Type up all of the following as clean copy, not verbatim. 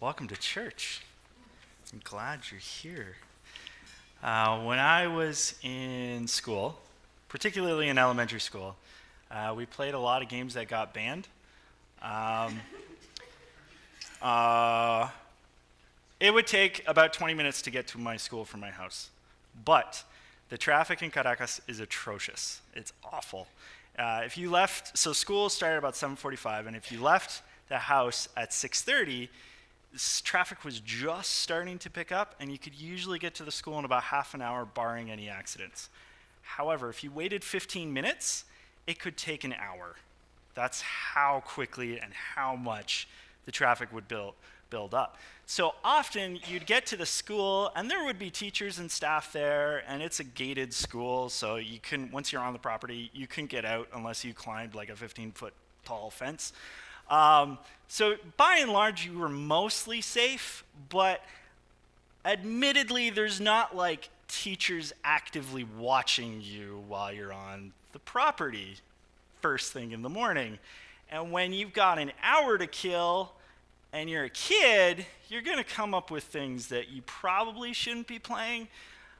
Welcome to church. I'm glad you're here. When I was in school, particularly in elementary school, we played a lot of games that got banned. Um, uh, it would take about 20 minutes to get to my school from my house. But the traffic in Caracas is atrocious. It's awful. If you left, so school started about 7:45, and if you left the house at 6:30, traffic was just starting to pick up, and you could usually get to the school in about half an hour, barring any accidents. However, if you waited 15 minutes, it could take an hour. That's how quickly and how much the traffic would build up. So often you'd get to the school, and there would be teachers and staff there, and it's a gated school, so you couldn't, once you're on the property, you couldn't get out unless you climbed like a 15-foot tall fence. So by and large, you were mostly safe, but admittedly, there's not like teachers actively watching you while you're on the property first thing in the morning. And when you've got an hour to kill and you're a kid, you're going to come up with things that you probably shouldn't be playing.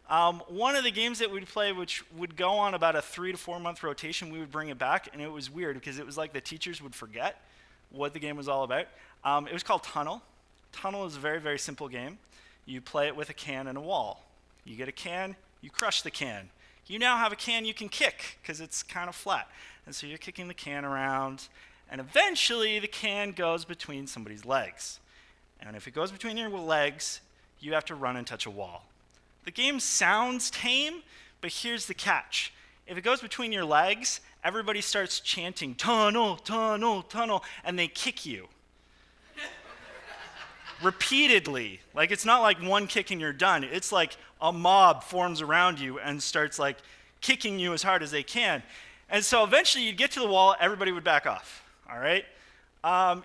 One of the games that we'd play, which would go on about a 3 to 4 month rotation, we would bring it back, and it was weird because it was like the teachers would forget what the game was all about. It was called Tunnel. Tunnel is a very, very simple game. You play it with a can and a wall. You get a can, you crush the can. You now have a can you can kick because it's kind of flat. And so you're kicking the can around, and eventually the can goes between somebody's legs. And if it goes between your legs, you have to run and touch a wall. The game sounds tame, but here's the catch. If it goes between your legs, everybody starts chanting, tunnel, tunnel, tunnel, and they kick you. Repeatedly. Like, it's not like one kick and you're done. It's like a mob forms around you and starts like kicking you as hard as they can. And so eventually you'd get to the wall, everybody would back off, all right?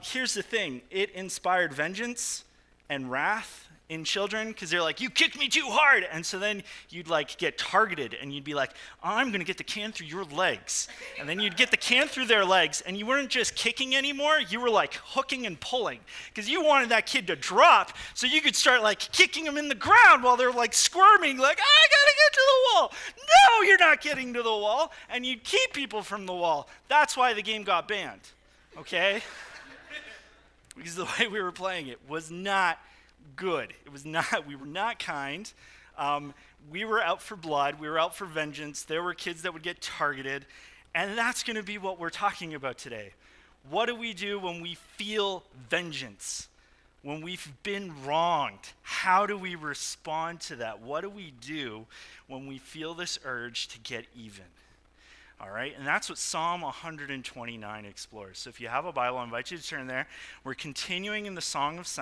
Here's the thing. It inspired vengeance and wrath in children because they're like, you kicked me too hard. And so then you'd like get targeted and you'd be like, I'm going to get the can through your legs. And then you'd get the can through their legs, and you weren't just kicking anymore, you were like hooking and pulling because you wanted that kid to drop so you could start like kicking them in the ground while they're like squirming like, I got to get to the wall. No, you're not getting to the wall. And you'd keep people from the wall. That's why the game got banned, okay? Because the way we were playing it was not good. It was not, we were not kind. We were out for blood. We were out for vengeance. There were kids that would get targeted. And that's going to be what we're talking about today. What do we do when we feel vengeance? When we've been wronged? How do we respond to that? What do we do when we feel this urge to get even? All right, and that's what Psalm 129 explores. So if you have a Bible, I invite you to turn there. We're continuing in the Songs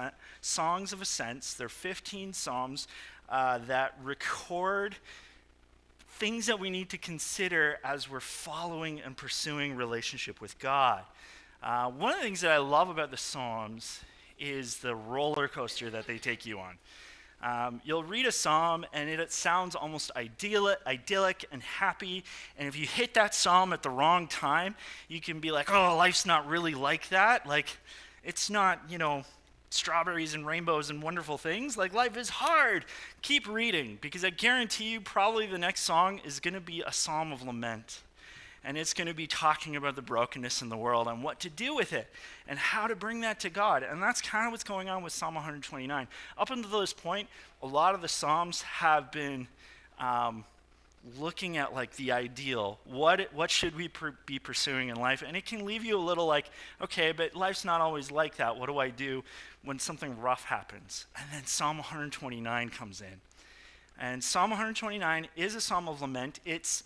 of Ascents. There are 15 psalms that record things that we need to consider as we're following and pursuing relationship with God. One of the things that I love about the Psalms is the roller coaster that they take you on. You'll read a psalm and it sounds almost idyllic and happy. And if you hit that psalm at the wrong time, you can be like, oh, life's not really like that. Like, it's not, strawberries and rainbows and wonderful things. Like, life is hard. Keep reading, because I guarantee you probably the next song is going to be a psalm of lament. And it's going to be talking about the brokenness in the world and what to do with it and how to bring that to God. And that's kind of what's going on with Psalm 129. Up until this point, a lot of the Psalms have been looking at like the ideal. What should we be pursuing in life? And it can leave you a little like, okay, but life's not always like that. What do I do when something rough happens? And then Psalm 129 comes in. And Psalm 129 is a psalm of lament,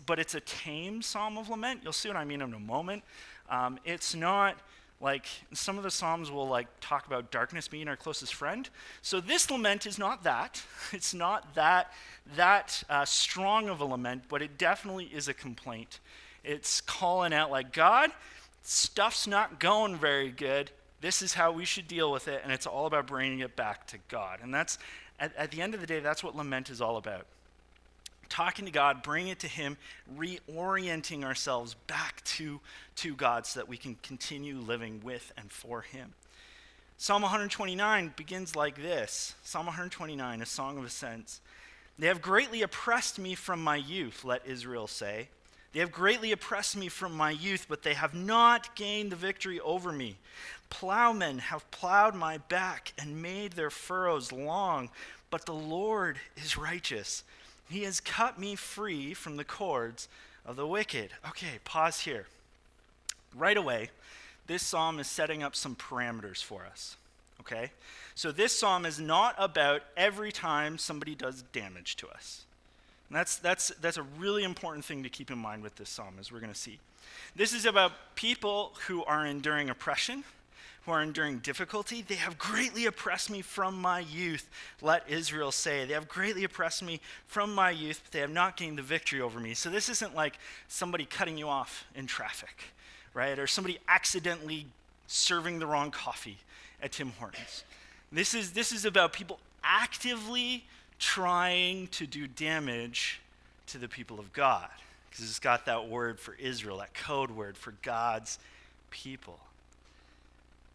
but it's a tame psalm of lament. You'll see what I mean in a moment. It's not like some of the psalms will like talk about darkness being our closest friend. So this lament is not that. It's not that strong of a lament, but it definitely is a complaint. It's calling out like, God, stuff's not going very good. This is how we should deal with it, and it's all about bringing it back to God. And that's at the end of the day, that's what lament is all about. Talking to God, bringing it to Him, reorienting ourselves back to God so that we can continue living with and for Him. Psalm 129 begins like this. Psalm 129, a song of ascents. They have greatly oppressed me from my youth, let Israel say. They have greatly oppressed me from my youth, but they have not gained the victory over me. Plowmen have plowed my back and made their furrows long, but the Lord is righteous. He has cut me free from the cords of the wicked. Okay, pause here. Right away, this psalm is setting up some parameters for us, okay? So this psalm is not about every time somebody does damage to us. And that's a really important thing to keep in mind with this psalm, as we're going to see. This is about people who are enduring oppression, who are enduring difficulty. They have greatly oppressed me from my youth, let Israel say. They have greatly oppressed me from my youth, but they have not gained the victory over me. So this isn't like somebody cutting you off in traffic, right? Or somebody accidentally serving the wrong coffee at Tim Hortons. This is about people actively trying to do damage to the people of God, because it's got that word for Israel, that code word for God's people.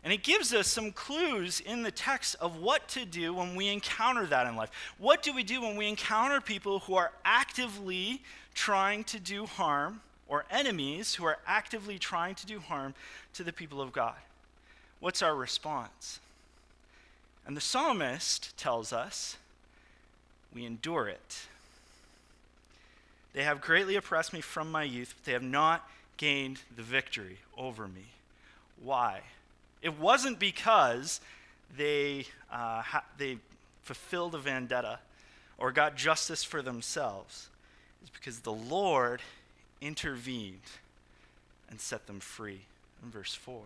And it gives us some clues in the text of what to do when we encounter that in life. What do we do when we encounter people who are actively trying to do harm, or enemies who are actively trying to do harm to the people of God? What's our response? And the psalmist tells us we endure it. They have greatly oppressed me from my youth, but they have not gained the victory over me. Why? It wasn't because they fulfilled a vendetta or got justice for themselves. It's because the Lord intervened and set them free in verse 4.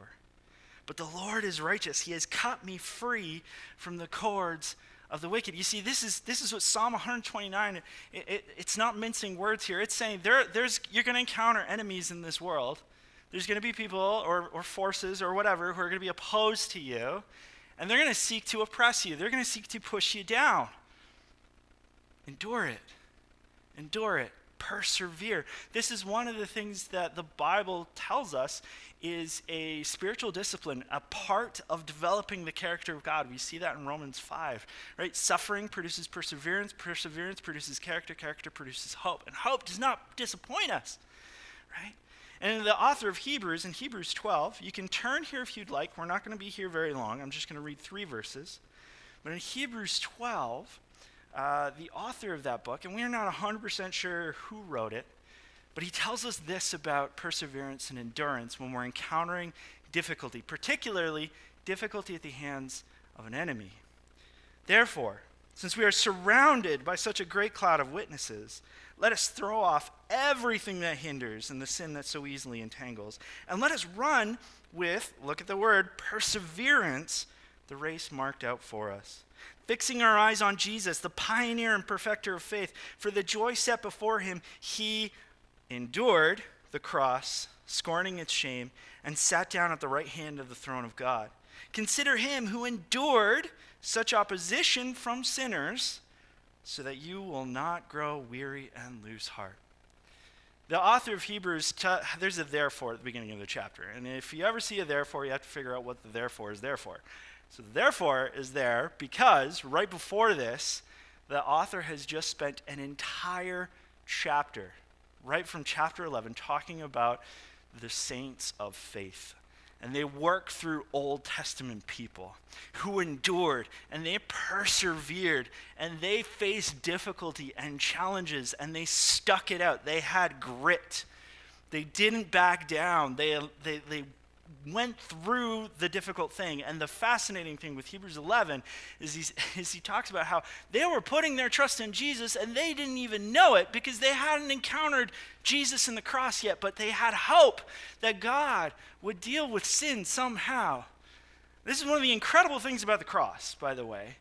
But the Lord is righteous. He has cut me free from the cords of the wicked. You see, this is what Psalm 129, it's not mincing words here. It's saying you're going to encounter enemies in this world. There's going to be people or forces or whatever who are going to be opposed to you, and they're going to seek to oppress you. They're going to seek to push you down. Endure it. Endure it. Persevere. This is one of the things that the Bible tells us is a spiritual discipline, a part of developing the character of God. We see that in Romans 5, right? Suffering produces perseverance, perseverance produces character, character produces hope, and hope does not disappoint us, right? And the author of Hebrews, in Hebrews 12, you can turn here if you'd like. We're not going to be here very long. I'm just going to read 3 verses. But in Hebrews 12, the author of that book, and we're not 100% sure who wrote it, but he tells us this about perseverance and endurance when we're encountering difficulty, particularly difficulty at the hands of an enemy. Therefore, since we are surrounded by such a great cloud of witnesses, let us throw off everything that hinders and the sin that so easily entangles, and let us run with, look at the word, perseverance, the race marked out for us. Fixing our eyes on Jesus, the pioneer and perfecter of faith, for the joy set before him, he endured the cross, scorning its shame, and sat down at the right hand of the throne of God. Consider him who endured such opposition from sinners, so that you will not grow weary and lose heart. The author of Hebrews, there's a therefore at the beginning of the chapter. And if you ever see a therefore, you have to figure out what the therefore is there for. So the therefore is there because right before this, the author has just spent an entire chapter, right from chapter 11, talking about the saints of faith. And they work through Old Testament people who endured and they persevered and they faced difficulty and challenges and they stuck it out. They had grit. They didn't back down. They went through the difficult thing. And the fascinating thing with Hebrews 11 is he talks about how they were putting their trust in Jesus and they didn't even know it because they hadn't encountered Jesus in the cross yet, but they had hope that God would deal with sin somehow. This is one of the incredible things about the cross, by the way.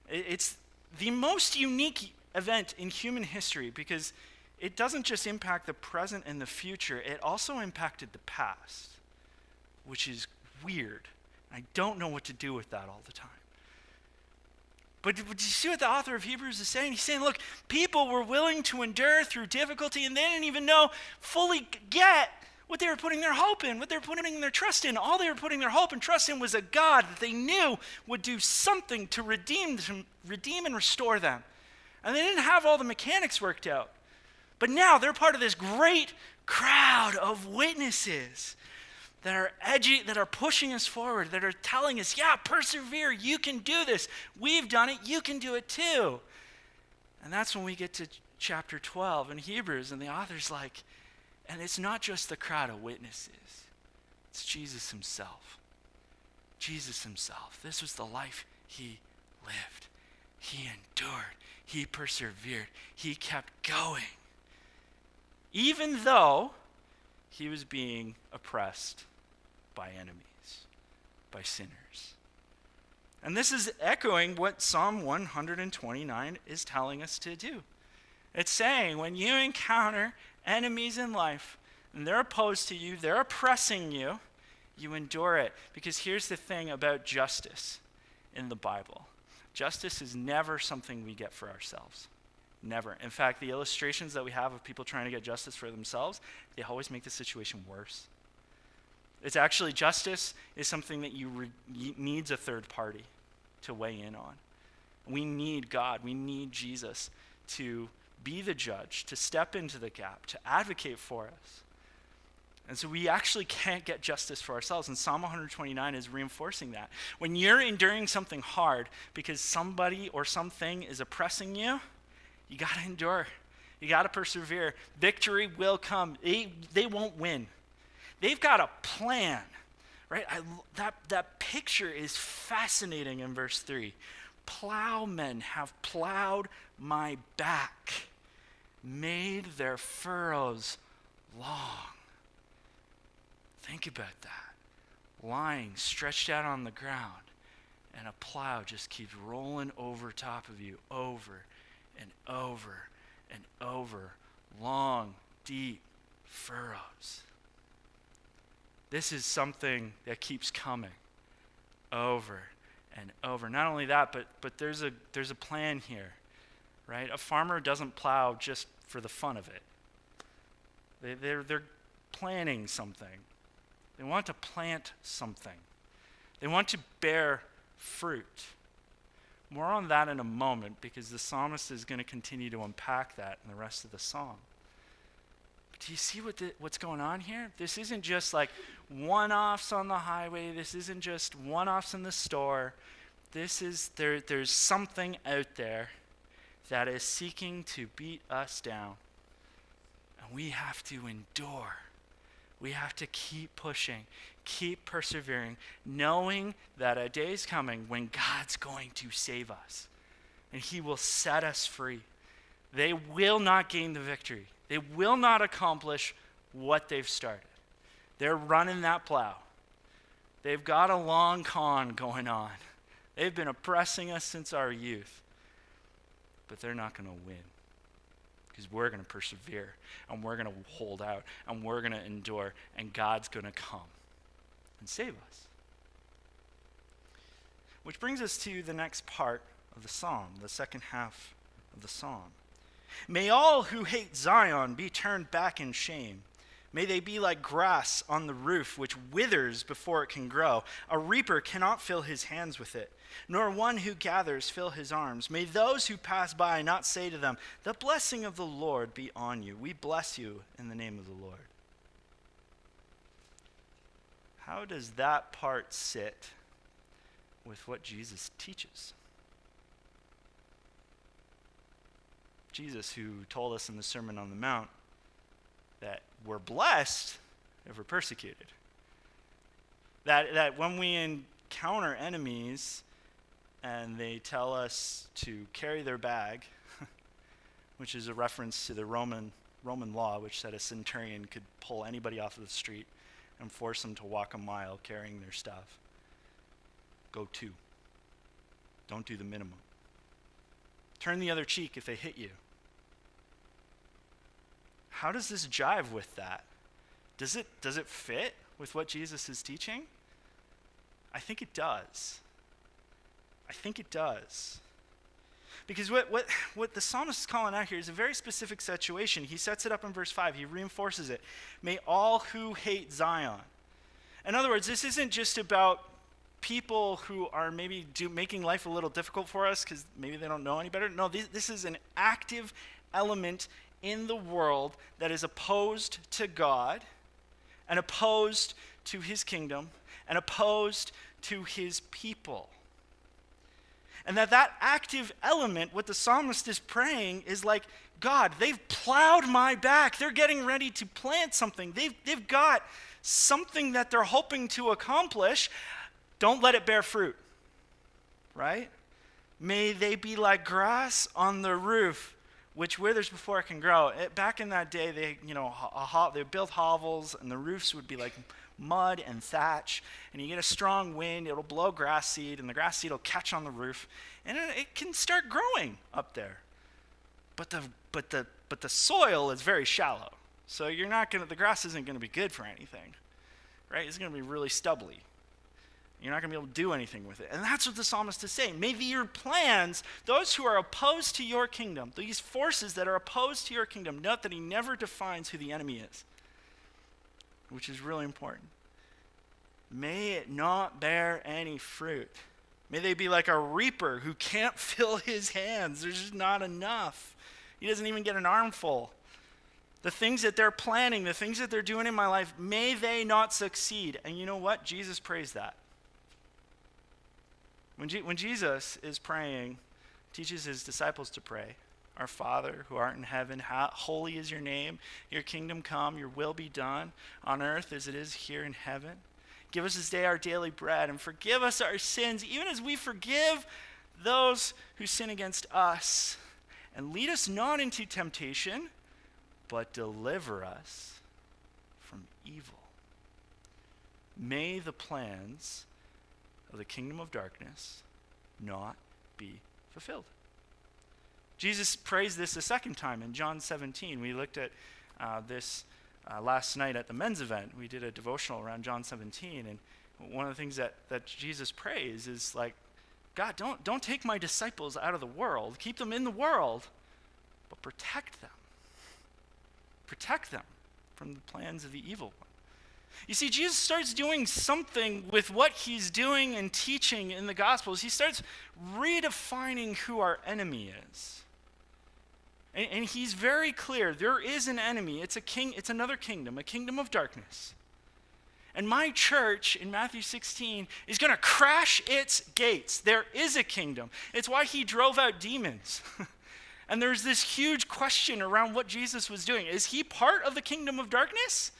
It's the most unique event in human history because it doesn't just impact the present and the future, it also impacted the past, which is weird. I don't know what to do with that all the time. But do you see what the author of Hebrews is saying? He's saying, look, people were willing to endure through difficulty and they didn't even fully get what they were putting their hope in, what they were putting their trust in. All they were putting their hope and trust in was a God that they knew would do something to redeem and restore them. And they didn't have all the mechanics worked out. But now they're part of this great crowd of witnesses that are edgy, that are pushing us forward, that are telling us, yeah, persevere, you can do this. We've done it, you can do it too. And that's when we get to chapter 12 in Hebrews, and the author's like, and it's not just the crowd of witnesses, it's Jesus himself. Jesus himself. This was the life he lived. He endured. He persevered. He kept going. Even though he was being oppressed by enemies, by sinners. And this is echoing what Psalm 129 is telling us to do. It's saying when you encounter enemies in life, and they're opposed to you, they're oppressing you, you endure it. Because here's the thing about justice in the Bible. Justice is never something we get for ourselves. Never. In fact, the illustrations that we have of people trying to get justice for themselves, they always make the situation worse. It's actually, justice is something that needs a third party to weigh in on. We need God. We need Jesus to be the judge, to step into the gap, to advocate for us. And so we actually can't get justice for ourselves. And Psalm 129 is reinforcing that. When you're enduring something hard because somebody or something is oppressing you, you got to endure. You got to persevere. Victory will come. They won't win. They've got a plan, right? That picture is fascinating in verse 3. Plowmen have plowed my back, made their furrows long. Think about that. Lying, stretched out on the ground, and a plow just keeps rolling over top of you over and over and over. Long, deep furrows. This is something that keeps coming over and over. Not only that, but there's a plan here, right? A farmer doesn't plow just for the fun of it. They're planning something. They want to plant something. They want to bear fruit. More on that in a moment, because the psalmist is going to continue to unpack that in the rest of the psalm. But do you see what's going on here? This isn't just like one-offs on the highway. This isn't just one-offs in the store. There's something out there that is seeking to beat us down. And we have to endure. We have to keep pushing, keep persevering, knowing that a day is coming when God's going to save us and he will set us free. They will not gain the victory. They will not accomplish what they've started. They're running that plow. They've got a long con going on. They've been oppressing us since our youth, but they're not going to win. Because we're going to persevere, and we're going to hold out, and we're going to endure, and God's going to come and save us. Which brings us to the next part of the psalm, the second half of the psalm. May all who hate Zion be turned back in shame. May they be like grass on the roof, which withers before it can grow. A reaper cannot fill his hands with it, nor one who gathers fill his arms. May those who pass by not say to them, the blessing of the Lord be on you. We bless you in the name of the Lord. How does that part sit with what Jesus teaches? Jesus, who told us in the Sermon on the Mount that we're blessed if we're persecuted. That when we encounter enemies and they tell us to carry their bag, which is a reference to the Roman law, which said a centurion could pull anybody off of the street and force them to walk a mile carrying their stuff. Go 2. Don't do the minimum. Turn the other cheek if they hit you. How does this jive with that? Does it fit with what Jesus is teaching? I think it does. Because what the psalmist is calling out here is a very specific situation. He sets it up in verse 5. He reinforces it. May all who hate Zion. In other words, this isn't just about people who are maybe making life a little difficult for us because maybe they don't know any better. No, this is an active element in the world that is opposed to God and opposed to his kingdom and opposed to his people. And that active element, what the psalmist is praying is like, God, they've plowed my back. They're getting ready to plant something. They've got something that they're hoping to accomplish. Don't let it bear fruit, right? May they be like grass on the roof, which withers before it can grow. Back in that day, they built hovels, and the roofs would be like mud and thatch, and you get a strong wind, it'll blow grass seed, and the grass seed will catch on the roof, and it can start growing up there. But the soil is very shallow, so the grass isn't going to be good for anything, right? It's going to be really stubbly. You're not going to be able to do anything with it. And that's what the psalmist is saying. May your plans, those who are opposed to your kingdom, these forces that are opposed to your kingdom, note that he never defines who the enemy is, which is really important. May it not bear any fruit. May they be like a reaper who can't fill his hands. There's just not enough. He doesn't even get an armful. The things that they're planning, the things that they're doing in my life, may they not succeed. And you know what? Jesus prays that. When Jesus is praying, teaches his disciples to pray, Our Father, who art in heaven, holy is your name. Your kingdom come, your will be done on earth as it is here in heaven. Give us this day our daily bread, and forgive us our sins, even as we forgive those who sin against us. And lead us not into temptation, but deliver us from evil. May the plans of the kingdom of darkness not be fulfilled. Jesus prays this a second time in John 17. We looked at this last night at the men's event. We did a devotional around John 17, and one of the things that Jesus prays is like, God, don't take my disciples out of the world. Keep them in the world, but protect them. Protect them from the plans of the evil one. You see, Jesus starts doing something with what he's doing and teaching in the Gospels. He starts redefining who our enemy is. And he's very clear. There is an enemy. It's a king. It's another kingdom, a kingdom of darkness. And my church in Matthew 16 is going to crash its gates. There is a kingdom. It's why he drove out demons. And there's this huge question around what Jesus was doing. Is he part of the kingdom of darkness?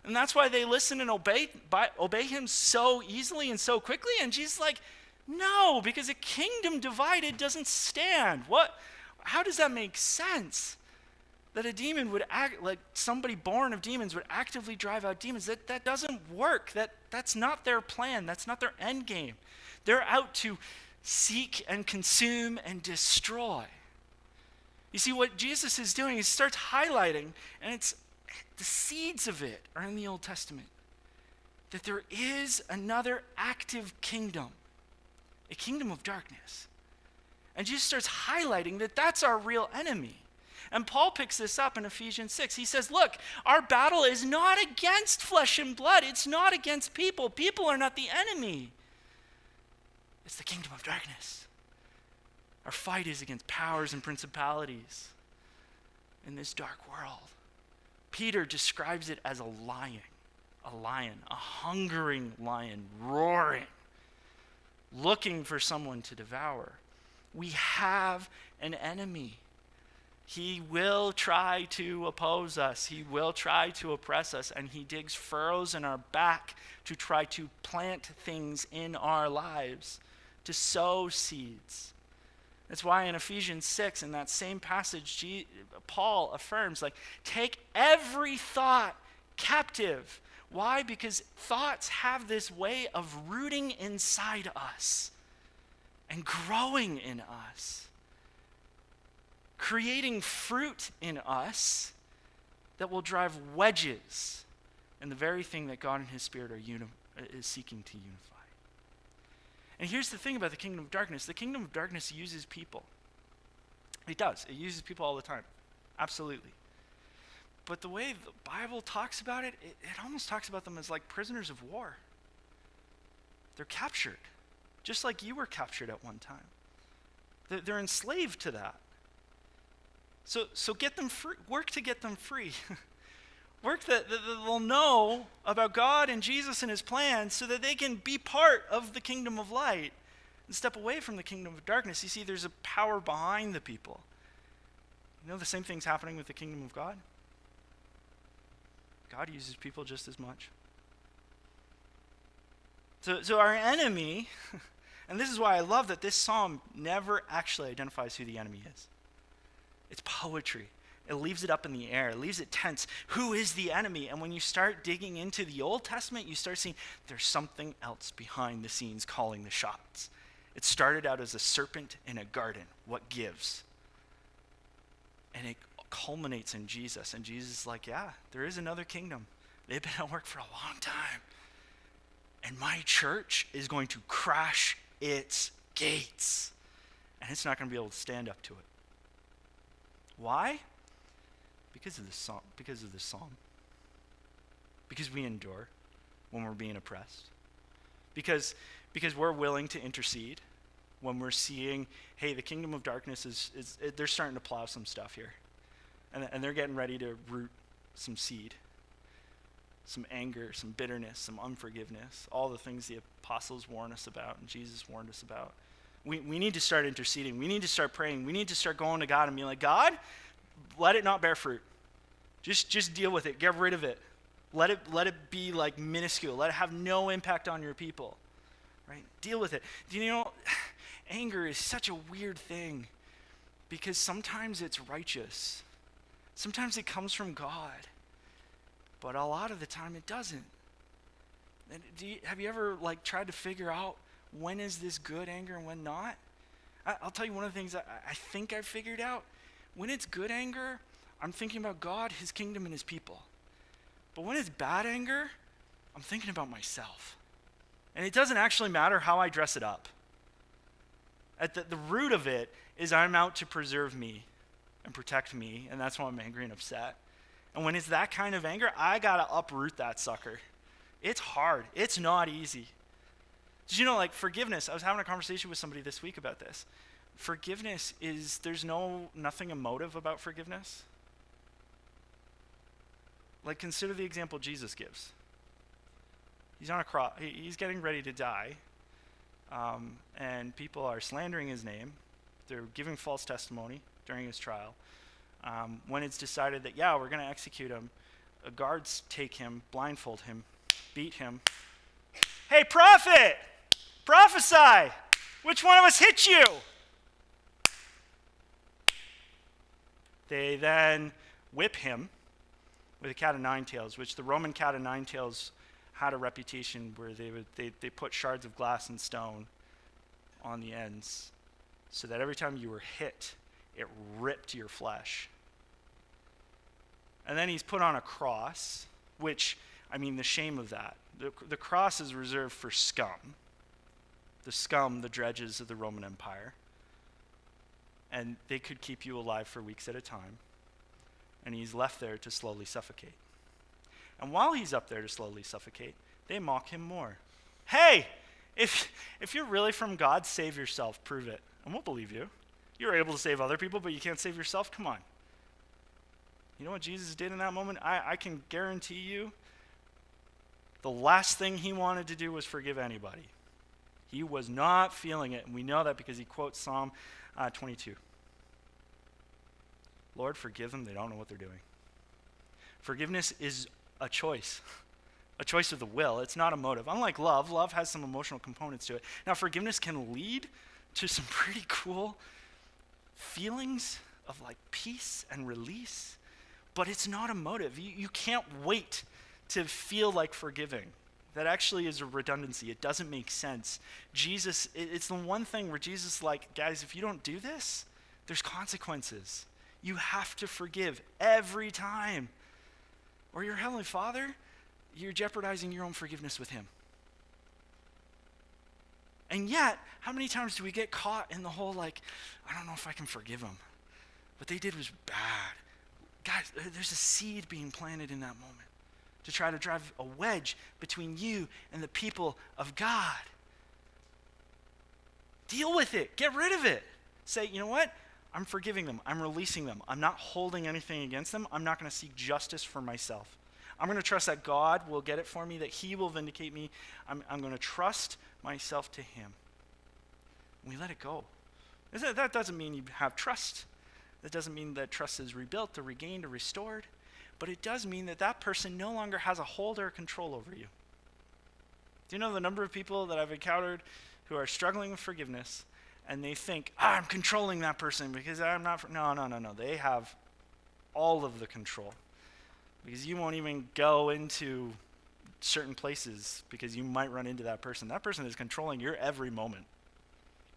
And that's why they listen and obey him so easily and so quickly. And Jesus is like, no, because a kingdom divided doesn't stand. How does that make sense? That a demon would act, like somebody born of demons would actively drive out demons. That doesn't work. That's not their plan. That's not their end game. They're out to seek and consume and destroy. You see, what Jesus is doing is he starts highlighting, and it's the seeds of it are in the Old Testament, that there is another active kingdom, a kingdom of darkness. And Jesus starts highlighting that that's our real enemy. And Paul picks this up in Ephesians 6. He says, look, our battle is not against flesh and blood. It's not against people. People are not the enemy. It's the kingdom of darkness. Our fight is against powers and principalities in this dark world. Peter describes it as a lion, a hungering lion, roaring, looking for someone to devour. We have an enemy. He will try to oppose us. He will try to oppress us, and he digs furrows in our back to try to plant things in our lives, to sow seeds. That's why in Ephesians 6, in that same passage, Paul affirms, take every thought captive. Why? Because thoughts have this way of rooting inside us and growing in us, creating fruit in us that will drive wedges in the very thing that God and his Spirit is seeking to unify. And here's the thing about the kingdom of darkness. The kingdom of darkness uses people. It does. It uses people all the time. Absolutely. But the way the Bible talks about it, it almost talks about them as like prisoners of war. They're captured, just like you were captured at one time. They're enslaved to that. So get them free. Work to get them free. Work that they'll know about God and Jesus and his plan so that they can be part of the kingdom of light and step away from the kingdom of darkness. You see, there's a power behind the people. You know the same thing's happening with the kingdom of God? God uses people just as much. So our enemy, and this is why I love that this psalm never actually identifies who the enemy is. It's poetry. It leaves it up in the air. It leaves it tense. Who is the enemy? And when you start digging into the Old Testament, you start seeing there's something else behind the scenes calling the shots. It started out as a serpent in a garden. What gives? And it culminates in Jesus. And Jesus is like, yeah, there is another kingdom. They've been at work for a long time. And my church is going to crash its gates. And it's not going to be able to stand up to it. Why? Because of this psalm. Because we endure when we're being oppressed. Because we're willing to intercede when we're seeing, hey, the kingdom of darkness they're starting to plow some stuff here. And they're getting ready to root some seed. Some anger, some bitterness, some unforgiveness, all the things the apostles warn us about and Jesus warned us about. We need to start interceding. We need to start praying. We need to start going to God and being like, God, let it not bear fruit. Just deal with it. Get rid of it. Let it be like minuscule. Let it have no impact on your people. Right? Deal with it. You know, anger is such a weird thing because sometimes it's righteous. Sometimes it comes from God. But a lot of the time it doesn't. And have you ever tried to figure out when is this good anger and when not? I'll tell you one of the things I think I've figured out. When it's good anger, I'm thinking about God, his kingdom, and his people. But when it's bad anger, I'm thinking about myself. And it doesn't actually matter how I dress it up. At the root of it is I'm out to preserve me and protect me, and that's why I'm angry and upset. And when it's that kind of anger, I got to uproot that sucker. It's hard. It's not easy. Did you know, forgiveness, I was having a conversation with somebody this week about this. Forgiveness there's nothing emotive about forgiveness. Consider the example Jesus gives. He's on a cross. He's getting ready to die. And people are slandering his name. They're giving false testimony during his trial. When it's decided that, we're going to execute him, guards take him, blindfold him, beat him. Hey, prophet! Prophesy! Which one of us hit you? They then whip him with a cat of nine tails, which the Roman cat of nine tails had a reputation where they put shards of glass and stone on the ends so that every time you were hit, it ripped your flesh. And then he's put on a cross, which, the shame of that. The cross is reserved for scum. The scum, the dredges of the Roman Empire. And they could keep you alive for weeks at a time. And he's left there to slowly suffocate. And while he's up there to slowly suffocate, they mock him more. Hey, if you're really from God, save yourself, prove it. And we'll believe you. You're able to save other people, but you can't save yourself? Come on. You know what Jesus did in that moment? I can guarantee you the last thing he wanted to do was forgive anybody. He was not feeling it, and we know that because he quotes Psalm 22. Lord, forgive them. They don't know what they're doing. Forgiveness is a choice of the will. It's not a motive. Unlike love, love has some emotional components to it. Now, forgiveness can lead to some pretty cool feelings of peace and release, but it's not a motive. You can't wait to feel like forgiving. That actually is a redundancy. It doesn't make sense. Jesus, it's the one thing where Jesus is like, guys, if you don't do this, there's consequences. You have to forgive every time. Or your Heavenly Father, you're jeopardizing your own forgiveness with him. And yet, how many times do we get caught in the whole I don't know if I can forgive him. What they did was bad. Guys, there's a seed being planted in that moment to try to drive a wedge between you and the people of God. Deal with it. Get rid of it. Say, you know what? I'm forgiving them. I'm releasing them. I'm not holding anything against them. I'm not going to seek justice for myself. I'm going to trust that God will get it for me, that he will vindicate me. I'm going to trust myself to him. And we let it go. That doesn't mean you have trust. That doesn't mean that trust is rebuilt or regained or restored. But it does mean that that person no longer has a hold or control over you. Do you know the number of people that I've encountered who are struggling with forgiveness, and they think, I'm controlling that person because I'm not. No. They have all of the control. Because you won't even go into certain places because you might run into that person. That person is controlling your every moment.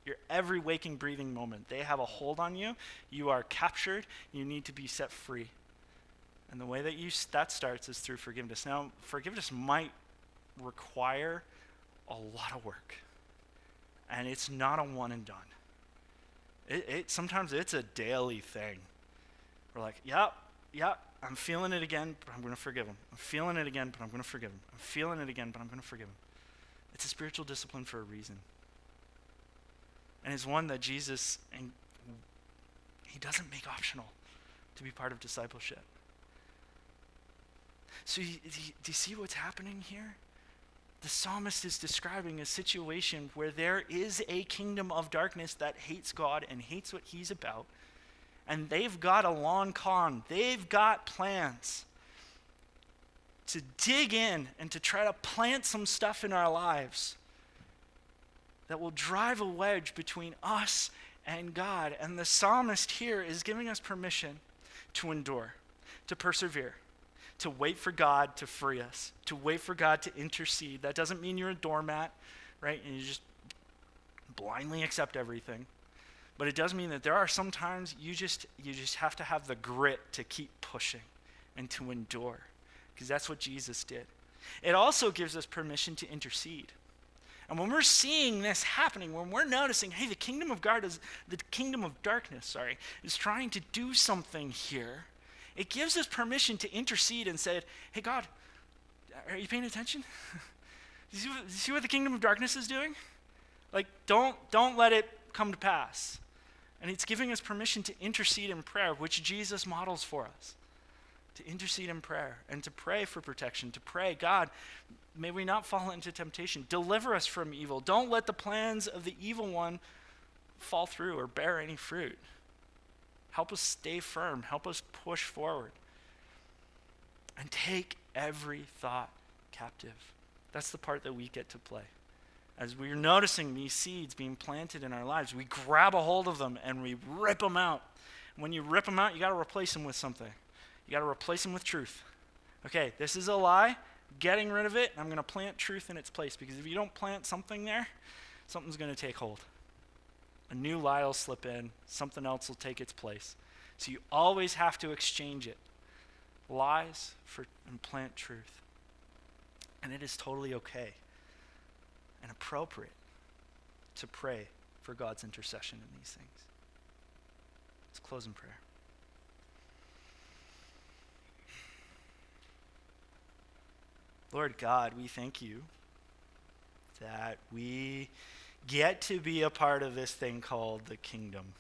Your every waking, breathing moment. They have a hold on you. You are captured. You need to be set free. And the way that starts is through forgiveness. Now, forgiveness might require a lot of work. And it's not a one and done. Sometimes it's a daily thing. We're like, yep, I'm feeling it again, but I'm going to forgive him. I'm feeling it again, but I'm going to forgive him. I'm feeling it again, but I'm going to forgive him. It's a spiritual discipline for a reason. And it's one that Jesus, and he doesn't make optional to be part of discipleship. So do you see what's happening here? The psalmist is describing a situation where there is a kingdom of darkness that hates God and hates what he's about. And they've got a long con. They've got plans to dig in and to try to plant some stuff in our lives that will drive a wedge between us and God. And the psalmist here is giving us permission to endure, to persevere, to wait for God to free us, to wait for God to intercede. That doesn't mean you're a doormat, right? And you just blindly accept everything. But it does mean that there are some times you just have to have the grit to keep pushing and to endure, because that's what Jesus did. It also gives us permission to intercede. And when we're seeing this happening, when we're noticing, hey, the kingdom of darkness, is trying to do something here, it gives us permission to intercede and say, hey, God, are you paying attention? Do you see what the kingdom of darkness is doing? Like, don't let it come to pass. And it's giving us permission to intercede in prayer, which Jesus models for us. To intercede in prayer and to pray for protection, to pray, God, may we not fall into temptation. Deliver us from evil. Don't let the plans of the evil one fall through or bear any fruit. Help us stay firm. Help us push forward. And take every thought captive. That's the part that we get to play. As we're noticing these seeds being planted in our lives, we grab a hold of them and we rip them out. When you rip them out, you got to replace them with something. You got to replace them with truth. Okay, this is a lie. Getting rid of it, I'm going to plant truth in its place, because if you don't plant something there, something's going to take hold. A new lie will slip in. Something else will take its place. So you always have to exchange it. Lies and plant truth. And it is totally okay and appropriate to pray for God's intercession in these things. Let's close in prayer. Lord God, we thank you that we get to be a part of this thing called the kingdom.